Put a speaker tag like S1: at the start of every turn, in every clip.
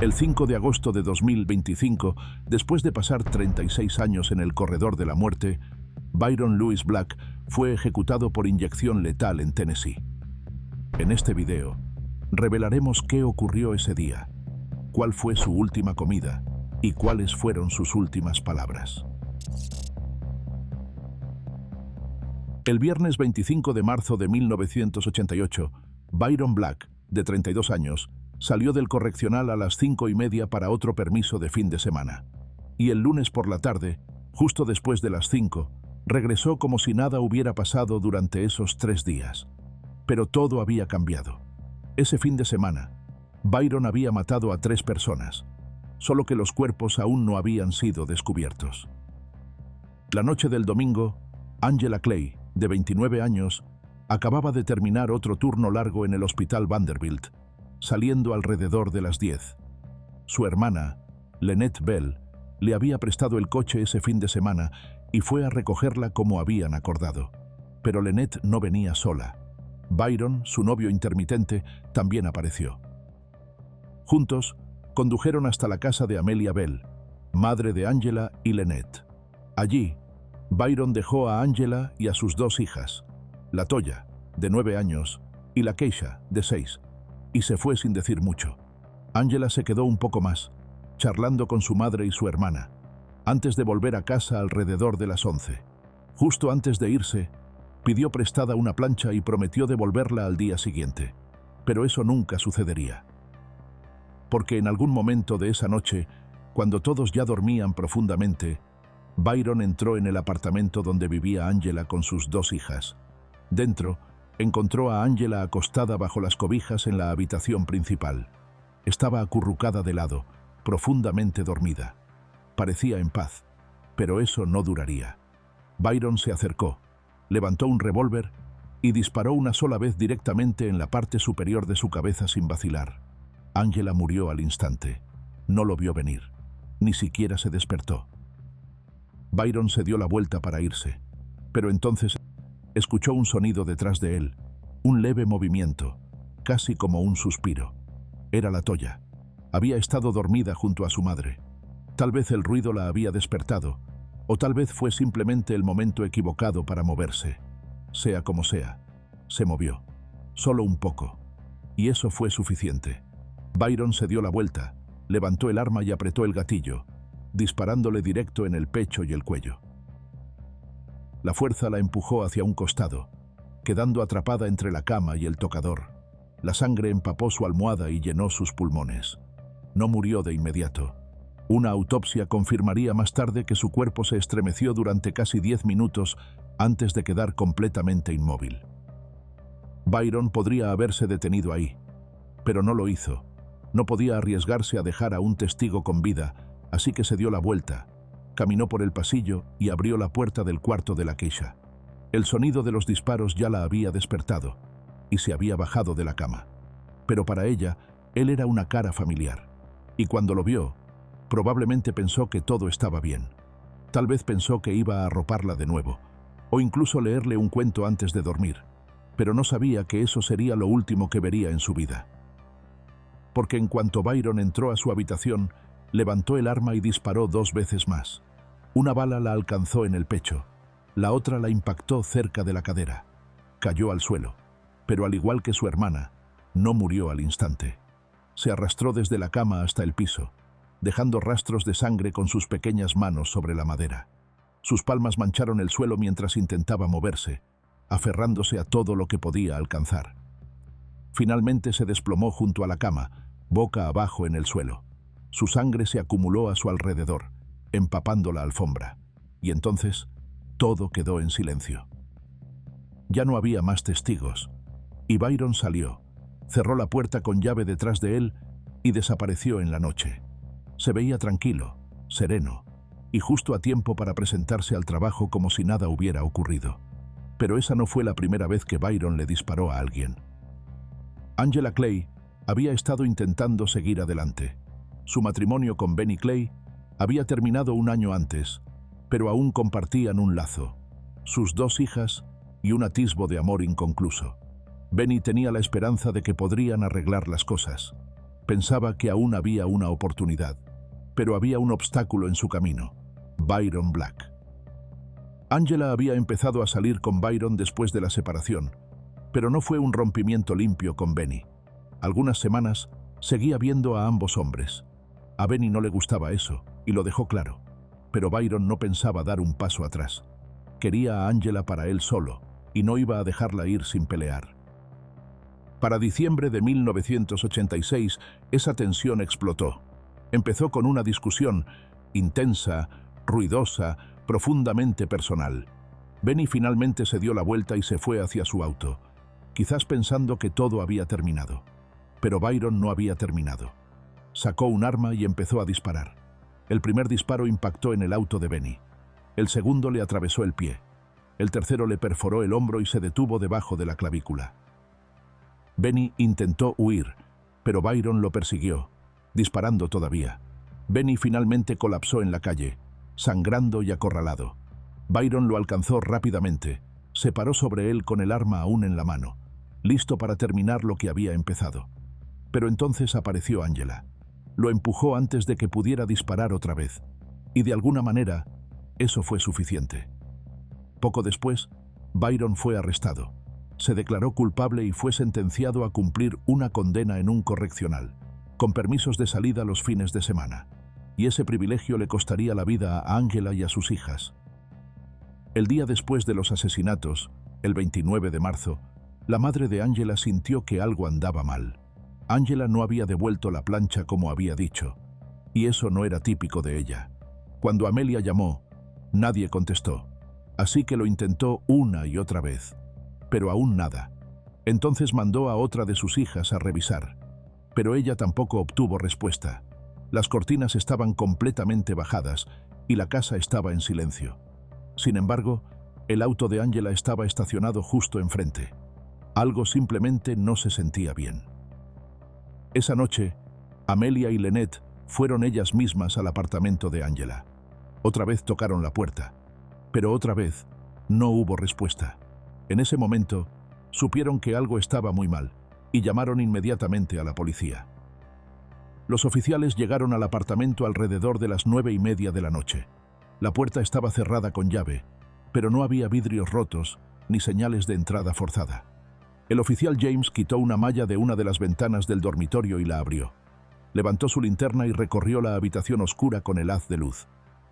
S1: El 5 de agosto de 2025, después de pasar 36 años en el corredor de la muerte, Byron Lewis Black fue ejecutado por inyección letal en Tennessee. En este video, revelaremos qué ocurrió ese día, cuál fue su última comida y cuáles fueron sus últimas palabras. El viernes 25 de marzo de 1988, Byron Black, de 32 años, salió del correccional a las 5:30 para otro permiso de fin de semana. Y el lunes por la tarde, justo después de las 5, regresó como si nada hubiera pasado durante esos 3 días. Pero todo había cambiado. Ese fin de semana, Byron había matado a 3 personas, solo que los cuerpos aún no habían sido descubiertos. La noche del domingo, Angela Clay, de 29 años, acababa de terminar otro turno largo en el Hospital Vanderbilt, saliendo alrededor de las 10. Su hermana, Lynette Bell, le había prestado el coche ese fin de semana y fue a recogerla como habían acordado. Pero Lynette no venía sola. Byron, su novio intermitente, también apareció. Juntos, condujeron hasta la casa de Amelia Bell, madre de Angela y Lynette. Allí, Byron dejó a Angela y a sus 2 hijas, la Toya, de 9 años, y la Keisha, de 6, y se fue sin decir mucho. Angela se quedó un poco más, charlando con su madre y su hermana, antes de volver a casa alrededor de las 11. Justo antes de irse, pidió prestada una plancha y prometió devolverla al día siguiente. Pero eso nunca sucedería. Porque en algún momento de esa noche, cuando todos ya dormían profundamente, Byron entró en el apartamento donde vivía Angela con sus 2 hijas. Dentro, encontró a Angela acostada bajo las cobijas en la habitación principal. Estaba acurrucada de lado, profundamente dormida. Parecía en paz, pero eso no duraría. Byron se acercó, levantó un revólver y disparó una sola vez directamente en la parte superior de su cabeza sin vacilar. Angela murió al instante. No lo vio venir. Ni siquiera se despertó. Byron se dio la vuelta para irse, pero entonces escuchó un sonido detrás de él, un leve movimiento, casi como un suspiro. Era la Toya. Había estado dormida junto a su madre. Tal vez el ruido la había despertado, o tal vez fue simplemente el momento equivocado para moverse. Sea como sea, se movió, solo un poco, y eso fue suficiente. Byron se dio la vuelta, levantó el arma y apretó el gatillo, disparándole directo en el pecho y el cuello. La fuerza la empujó hacia un costado, quedando atrapada entre la cama y el tocador. La sangre empapó su almohada y llenó sus pulmones. No murió de inmediato. Una autopsia confirmaría más tarde que su cuerpo se estremeció durante casi 10 minutos antes de quedar completamente inmóvil. Byron podría haberse detenido ahí, pero no lo hizo. No podía arriesgarse a dejar a un testigo con vida, así que se dio la vuelta, caminó por el pasillo y abrió la puerta del cuarto de la Keisha. El sonido de los disparos ya la había despertado y se había bajado de la cama. Pero para ella, él era una cara familiar. Y cuando lo vio, probablemente pensó que todo estaba bien. Tal vez pensó que iba a arroparla de nuevo, o incluso leerle un cuento antes de dormir, pero no sabía que eso sería lo último que vería en su vida. Porque en cuanto Byron entró a su habitación, levantó el arma y disparó 2 veces más. Una bala la alcanzó en el pecho, la otra la impactó cerca de la cadera. Cayó al suelo, pero al igual que su hermana, no murió al instante. Se arrastró desde la cama hasta el piso, dejando rastros de sangre con sus pequeñas manos sobre la madera. Sus palmas mancharon el suelo mientras intentaba moverse, aferrándose a todo lo que podía alcanzar. Finalmente se desplomó junto a la cama, boca abajo en el suelo. Su sangre se acumuló a su alrededor, empapando la alfombra, y entonces todo quedó en silencio. Ya no había más testigos, y Byron salió, cerró la puerta con llave detrás de él y desapareció en la noche. Se veía tranquilo, sereno, y justo a tiempo para presentarse al trabajo como si nada hubiera ocurrido. Pero esa no fue la primera vez que Byron le disparó a alguien. Angela Clay había estado intentando seguir adelante. Su matrimonio con Benny Clay había terminado un año antes, pero aún compartían un lazo, sus 2 hijas y un atisbo de amor inconcluso. Benny tenía la esperanza de que podrían arreglar las cosas, Pensaba que aún había una oportunidad, pero había un obstáculo en su camino: Byron Black. Angela había empezado a salir con Byron después de la separación, pero no fue un rompimiento limpio con Benny. Algunas semanas seguía viendo a ambos hombres. A Benny no le gustaba eso, y lo dejó claro, pero Byron no pensaba dar un paso atrás. Quería a Angela para él solo, y no iba a dejarla ir sin pelear. Para diciembre de 1986, esa tensión explotó. Empezó con una discusión intensa, ruidosa, profundamente personal. Benny finalmente se dio la vuelta y se fue hacia su auto, quizás pensando que todo había terminado. Pero Byron no había terminado. Sacó un arma y empezó a disparar. El primer disparo impactó en el auto de Benny. El segundo le atravesó el pie. El tercero le perforó el hombro y se detuvo debajo de la clavícula. Benny intentó huir, pero Byron lo persiguió, disparando todavía. Benny finalmente colapsó en la calle, sangrando y acorralado. Byron lo alcanzó rápidamente, se paró sobre él con el arma aún en la mano, listo para terminar lo que había empezado. Pero entonces apareció Angela. Lo empujó antes de que pudiera disparar otra vez, y de alguna manera, eso fue suficiente. Poco después, Byron fue arrestado. Se declaró culpable y fue sentenciado a cumplir una condena en un correccional, con permisos de salida los fines de semana. Y ese privilegio le costaría la vida a Angela y a sus hijas. El día después de los asesinatos, el 29 de marzo, la madre de Angela sintió que algo andaba mal. Angela no había devuelto la plancha como había dicho, y eso no era típico de ella. Cuando Amelia llamó, nadie contestó, así que lo intentó una y otra vez, pero aún nada. Entonces mandó a otra de sus hijas a revisar, pero ella tampoco obtuvo respuesta. Las cortinas estaban completamente bajadas y la casa estaba en silencio. Sin embargo, el auto de Angela estaba estacionado justo enfrente. Algo simplemente no se sentía bien. Esa noche, Amelia y Lynette fueron ellas mismas al apartamento de Angela. Otra vez tocaron la puerta, pero otra vez no hubo respuesta. En ese momento, supieron que algo estaba muy mal y llamaron inmediatamente a la policía. Los oficiales llegaron al apartamento alrededor de las 9:30 de la noche. La puerta estaba cerrada con llave, pero no había vidrios rotos ni señales de entrada forzada. El oficial James quitó una malla de una de las ventanas del dormitorio y la abrió. Levantó su linterna y recorrió la habitación oscura con el haz de luz.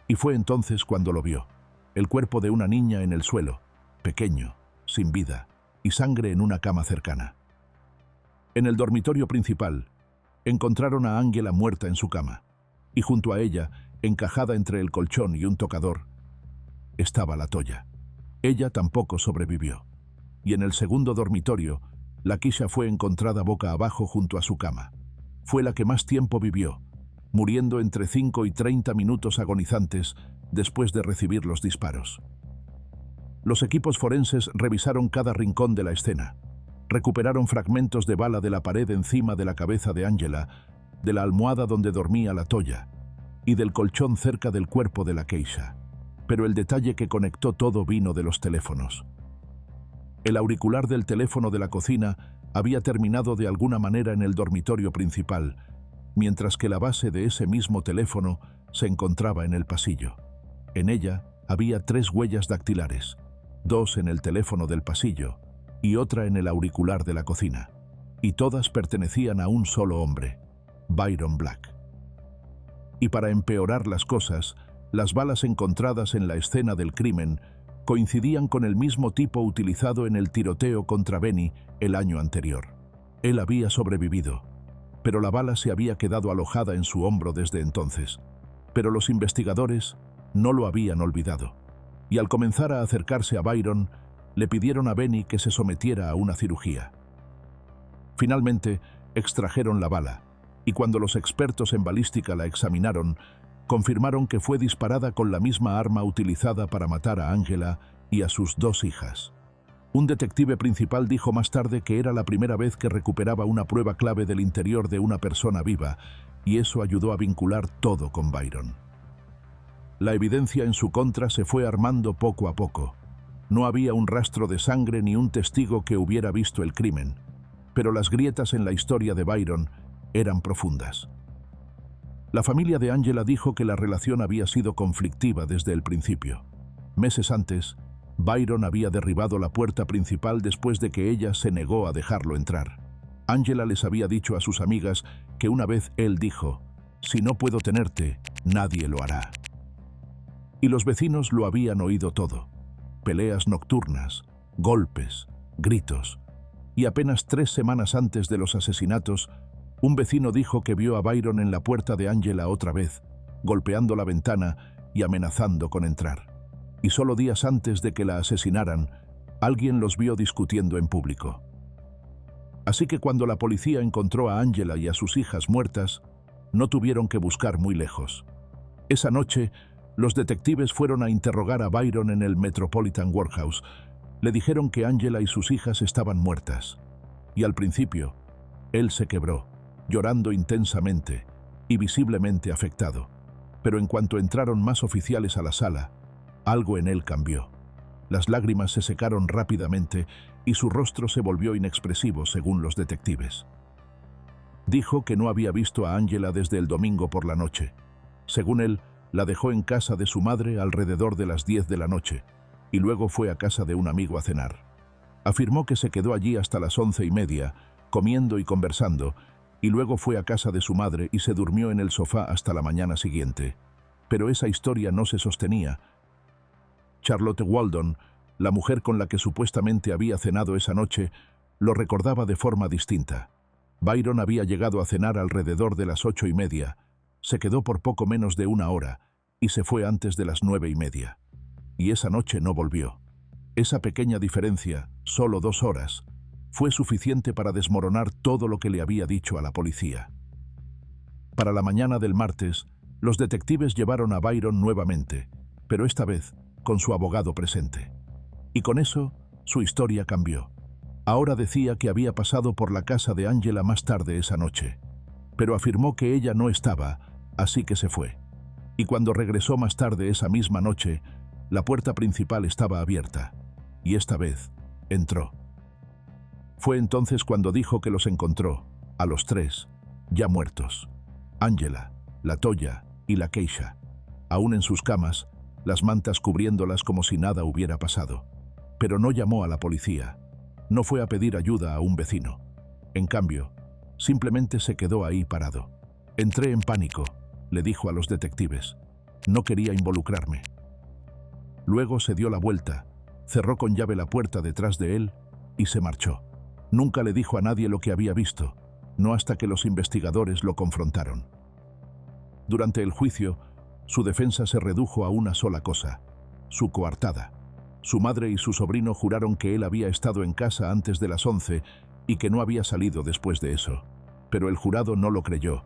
S1: Y fue entonces cuando lo vio: el cuerpo de una niña en el suelo, pequeño, sin vida, y sangre en una cama cercana. En el dormitorio principal, encontraron a Angela muerta en su cama, y junto a ella, encajada entre el colchón y un tocador, estaba la Toya. Ella tampoco sobrevivió. Y en el segundo dormitorio, Lakeisha fue encontrada boca abajo junto a su cama. Fue la que más tiempo vivió, muriendo entre 5 y 30 minutos agonizantes después de recibir los disparos. Los equipos forenses revisaron cada rincón de la escena. Recuperaron fragmentos de bala de la pared encima de la cabeza de Angela, de la almohada donde dormía la Toya y del colchón cerca del cuerpo de Lakeisha. Pero el detalle que conectó todo vino de los teléfonos. El auricular del teléfono de la cocina había terminado de alguna manera en el dormitorio principal, mientras que la base de ese mismo teléfono se encontraba en el pasillo. En ella había 3 huellas dactilares, 2 en el teléfono del pasillo y otra en el auricular de la cocina, y todas pertenecían a un solo hombre, Byron Black. Y para empeorar las cosas, las balas encontradas en la escena del crimen coincidían con el mismo tipo utilizado en el tiroteo contra Benny el año anterior. Él había sobrevivido, pero la bala se había quedado alojada en su hombro desde entonces. Pero los investigadores no lo habían olvidado, y al comenzar a acercarse a Byron, le pidieron a Benny que se sometiera a una cirugía. Finalmente, extrajeron la bala, y cuando los expertos en balística la examinaron, confirmaron que fue disparada con la misma arma utilizada para matar a Angela y a sus 2 hijas. Un detective principal dijo más tarde que era la primera vez que recuperaba una prueba clave del interior de una persona viva, y eso ayudó a vincular todo con Byron. La evidencia en su contra se fue armando poco a poco. No había un rastro de sangre ni un testigo que hubiera visto el crimen, pero las grietas en la historia de Byron eran profundas. La familia de Angela dijo que la relación había sido conflictiva desde el principio. Meses antes, Byron había derribado la puerta principal después de que ella se negó a dejarlo entrar. Angela les había dicho a sus amigas que una vez él dijo: «Si no puedo tenerte, nadie lo hará». Y los vecinos lo habían oído todo. Peleas nocturnas, golpes, gritos. Y apenas 3 semanas antes de los asesinatos, un vecino dijo que vio a Byron en la puerta de Angela otra vez, golpeando la ventana y amenazando con entrar. Y solo días antes de que la asesinaran, alguien los vio discutiendo en público. Así que cuando la policía encontró a Angela y a sus hijas muertas, no tuvieron que buscar muy lejos. Esa noche, los detectives fueron a interrogar a Byron en el Metropolitan Workhouse. Le dijeron que Angela y sus hijas estaban muertas. Y al principio, él se quebró, llorando intensamente y visiblemente afectado. Pero en cuanto entraron más oficiales a la sala, algo en él cambió. Las lágrimas se secaron rápidamente y su rostro se volvió inexpresivo, según los detectives. Dijo que no había visto a Angela desde el domingo por la noche. Según él, la dejó en casa de su madre alrededor de las 10 de la noche y luego fue a casa de un amigo a cenar. Afirmó que se quedó allí hasta las 11:30, comiendo y conversando, y luego fue a casa de su madre y se durmió en el sofá hasta la mañana siguiente. Pero esa historia no se sostenía. Charlotte Waldon, la mujer con la que supuestamente había cenado esa noche, lo recordaba de forma distinta. Byron había llegado a cenar alrededor de las 8:30, se quedó por poco menos de 1 hora y se fue antes de las 9:30. Y esa noche no volvió. Esa pequeña diferencia, solo 2 horas, fue suficiente para desmoronar todo lo que le había dicho a la policía. Para la mañana del martes, los detectives llevaron a Byron nuevamente, pero esta vez con su abogado presente. Y con eso, su historia cambió. Ahora decía que había pasado por la casa de Angela más tarde esa noche, pero afirmó que ella no estaba, así que se fue. Y cuando regresó más tarde esa misma noche, la puerta principal estaba abierta, y esta vez entró. Fue entonces cuando dijo que los encontró, a los 3, ya muertos. Angela, LaToya y LaKeisha, aún en sus camas, las mantas cubriéndolas como si nada hubiera pasado. Pero no llamó a la policía, no fue a pedir ayuda a un vecino. En cambio, simplemente se quedó ahí parado. Entré en pánico, le dijo a los detectives. No quería involucrarme. Luego se dio la vuelta, cerró con llave la puerta detrás de él y se marchó. Nunca le dijo a nadie lo que había visto, no hasta que los investigadores lo confrontaron. Durante el juicio, su defensa se redujo a una sola cosa: su coartada. Su madre y su sobrino juraron que él había estado en casa antes de las 11 y que no había salido después de eso. Pero el jurado no lo creyó,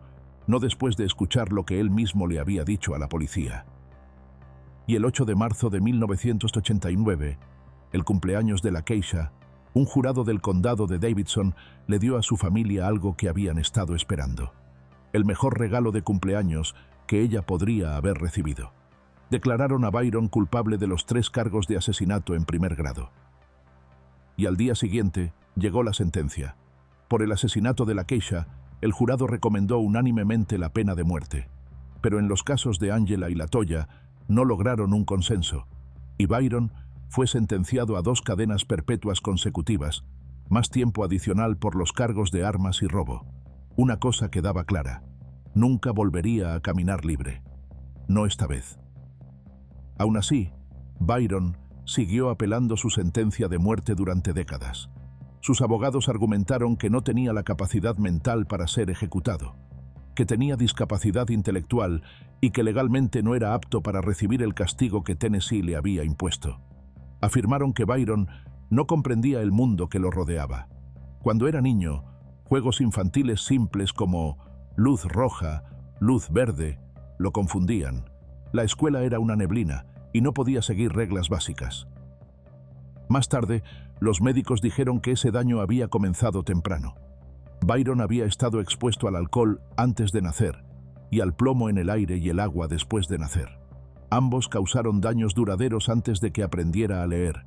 S1: no después de escuchar lo que él mismo le había dicho a la policía. Y el 8 de marzo de 1989, el cumpleaños de LaKeisha, un jurado del condado de Davidson le dio a su familia algo que habían estado esperando. El mejor regalo de cumpleaños que ella podría haber recibido. Declararon a Byron culpable de los 3 cargos de asesinato en primer grado. Y al día siguiente llegó la sentencia. Por el asesinato de LaKeisha, el jurado recomendó unánimemente la pena de muerte. Pero en los casos de Angela y LaToya no lograron un consenso, y Byron fue sentenciado a 2 cadenas perpetuas consecutivas, más tiempo adicional por los cargos de armas y robo. Una cosa quedaba clara: nunca volvería a caminar libre. No esta vez. Aún así, Byron siguió apelando su sentencia de muerte durante décadas. Sus abogados argumentaron que no tenía la capacidad mental para ser ejecutado, que tenía discapacidad intelectual y que legalmente no era apto para recibir el castigo que Tennessee le había impuesto. Afirmaron que Byron no comprendía el mundo que lo rodeaba. Cuando era niño, juegos infantiles simples como luz roja, luz verde, lo confundían. La escuela era una neblina y no podía seguir reglas básicas. Más tarde, los médicos dijeron que ese daño había comenzado temprano. Byron había estado expuesto al alcohol antes de nacer y al plomo en el aire y el agua después de nacer. Ambos causaron daños duraderos antes de que aprendiera a leer,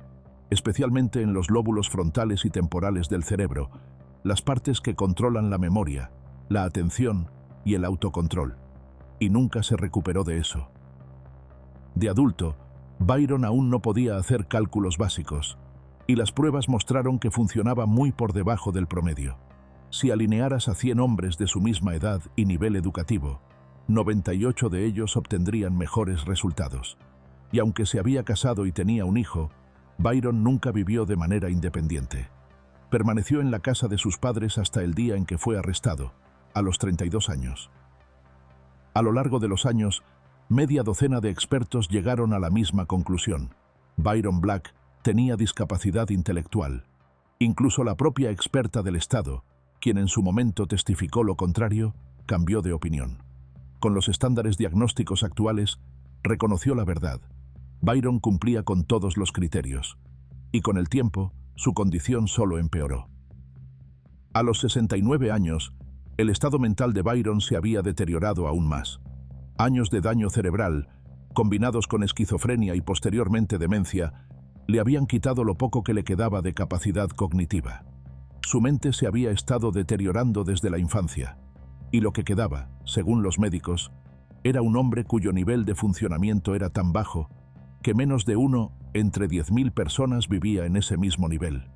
S1: especialmente en los lóbulos frontales y temporales del cerebro, las partes que controlan la memoria, la atención y el autocontrol, y nunca se recuperó de eso. De adulto, Byron aún no podía hacer cálculos básicos, y las pruebas mostraron que funcionaba muy por debajo del promedio. Si alinearas a 100 hombres de su misma edad y nivel educativo, 98 de ellos obtendrían mejores resultados. Y aunque se había casado y tenía un hijo, Byron nunca vivió de manera independiente. Permaneció en la casa de sus padres hasta el día en que fue arrestado, a los 32 años. A lo largo de los años, media docena de expertos llegaron a la misma conclusión. Byron Black tenía discapacidad intelectual. Incluso la propia experta del Estado, quien en su momento testificó lo contrario, cambió de opinión. Con los estándares diagnósticos actuales, reconoció la verdad. Byron cumplía con todos los criterios, y con el tiempo, su condición solo empeoró. A los 69 años, el estado mental de Byron se había deteriorado aún más. Años de daño cerebral, combinados con esquizofrenia y posteriormente demencia, le habían quitado lo poco que le quedaba de capacidad cognitiva. Su mente se había estado deteriorando desde la infancia, y lo que quedaba, según los médicos, era un hombre cuyo nivel de funcionamiento era tan bajo que menos de uno entre 10.000 personas vivía en ese mismo nivel.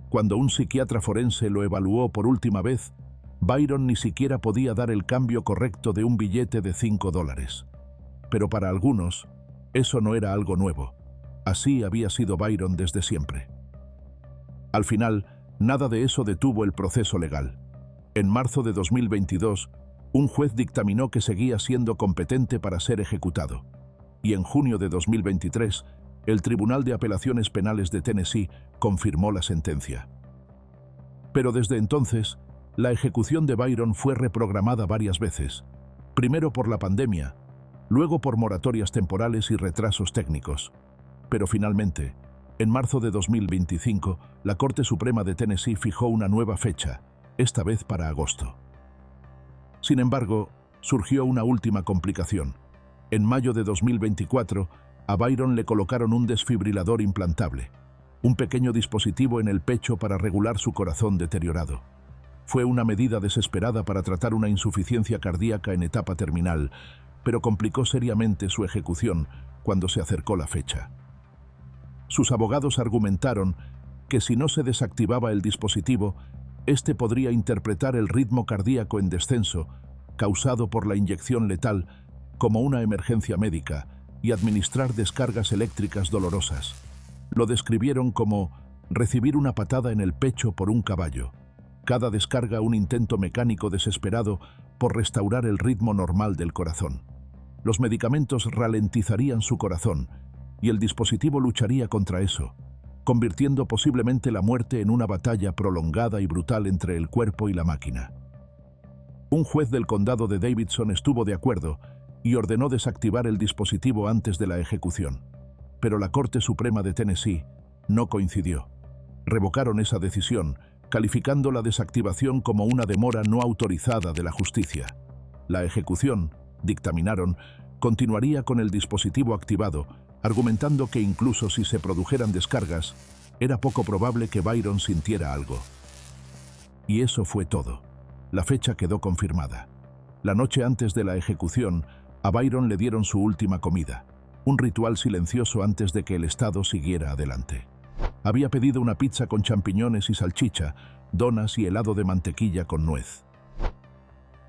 S1: Cuando un psiquiatra forense lo evaluó por última vez, Byron ni siquiera podía dar el cambio correcto de un billete de $5. Pero para algunos, eso no era algo nuevo. Así había sido Byron desde siempre. Al final, nada de eso detuvo el proceso legal. En marzo de 2022, un juez dictaminó que seguía siendo competente para ser ejecutado. Y en junio de 2023, el Tribunal de Apelaciones Penales de Tennessee confirmó la sentencia. Pero desde entonces, la ejecución de Byron fue reprogramada varias veces, primero por la pandemia, luego por moratorias temporales y retrasos técnicos. Pero finalmente, en marzo de 2025, la Corte Suprema de Tennessee fijó una nueva fecha, esta vez para agosto. Sin embargo, surgió una última complicación. En mayo de 2024, a Byron le colocaron un desfibrilador implantable, un pequeño dispositivo en el pecho para regular su corazón deteriorado. Fue una medida desesperada para tratar una insuficiencia cardíaca en etapa terminal, pero complicó seriamente su ejecución cuando se acercó la fecha. Sus abogados argumentaron que si no se desactivaba el dispositivo, este podría interpretar el ritmo cardíaco en descenso, causado por la inyección letal, como una emergencia médica y administrar descargas eléctricas dolorosas. Lo describieron como recibir una patada en el pecho por un caballo. Cada descarga un intento mecánico desesperado por restaurar el ritmo normal del corazón. Los medicamentos ralentizarían su corazón y el dispositivo lucharía contra eso, convirtiendo posiblemente la muerte en una batalla prolongada y brutal entre el cuerpo y la máquina. Un juez del condado de Davidson estuvo de acuerdo y ordenó desactivar el dispositivo antes de la ejecución. Pero la Corte Suprema de Tennessee no coincidió. Revocaron esa decisión, calificando la desactivación como una demora no autorizada de la justicia. La ejecución, dictaminaron, continuaría con el dispositivo activado, argumentando que incluso si se produjeran descargas, era poco probable que Byron sintiera algo. Y eso fue todo. La fecha quedó confirmada. La noche antes de la ejecución, a Byron le dieron su última comida, un ritual silencioso antes de que el Estado siguiera adelante. Había pedido una pizza con champiñones y salchicha, donas y helado de mantequilla con nuez.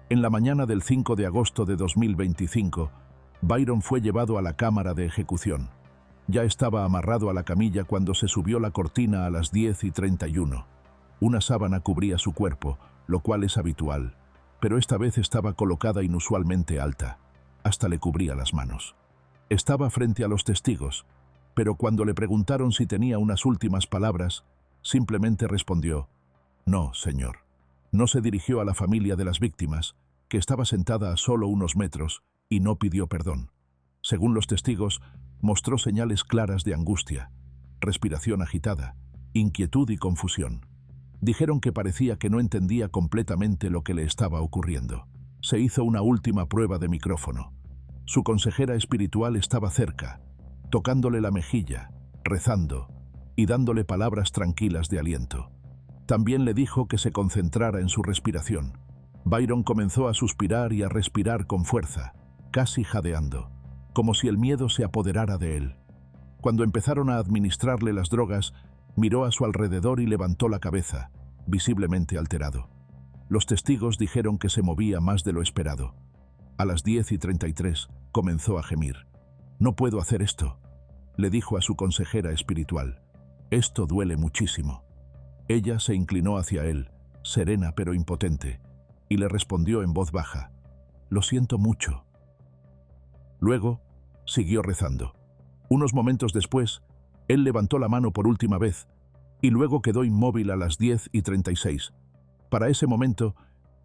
S1: En la mañana del 5 de agosto de 2025, Byron fue llevado a la cámara de ejecución. Ya estaba amarrado a la camilla cuando se subió la cortina a las 10:31. Una sábana cubría su cuerpo, lo cual es habitual, pero esta vez estaba colocada inusualmente alta. Hasta le cubría las manos. Estaba frente a los testigos, pero cuando le preguntaron si tenía unas últimas palabras, simplemente respondió, «No, señor». No se dirigió a la familia de las víctimas, que estaba sentada a solo unos metros, y no pidió perdón. Según los testigos, mostró señales claras de angustia, respiración agitada, inquietud y confusión. Dijeron que parecía que no entendía completamente lo que le estaba ocurriendo. Se hizo una última prueba de micrófono. Su consejera espiritual estaba cerca, tocándole la mejilla, rezando y dándole palabras tranquilas de aliento. También le dijo que se concentrara en su respiración. Byron comenzó a suspirar y a respirar con fuerza, casi jadeando, como si el miedo se apoderara de él. Cuando empezaron a administrarle las drogas, miró a su alrededor y levantó la cabeza, visiblemente alterado. Los testigos dijeron que se movía más de lo esperado. A las 10:33 comenzó a gemir. «No puedo hacer esto», le dijo a su consejera espiritual. «Esto duele muchísimo». Ella se inclinó hacia él, serena pero impotente, y le respondió en voz baja: «Lo siento mucho». Luego, siguió rezando. Unos momentos después, él levantó la mano por última vez y luego quedó inmóvil a las 10:36. Para ese momento,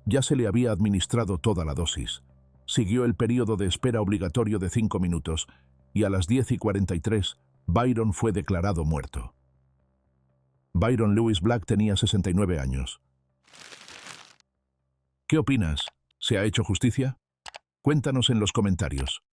S1: ya se le había administrado toda la dosis. Siguió el período de espera obligatorio de 5 minutos y a las 10:43, Byron fue declarado muerto. Byron Lewis Black tenía 69 años. ¿Qué opinas? ¿Se ha hecho justicia? Cuéntanos en los comentarios.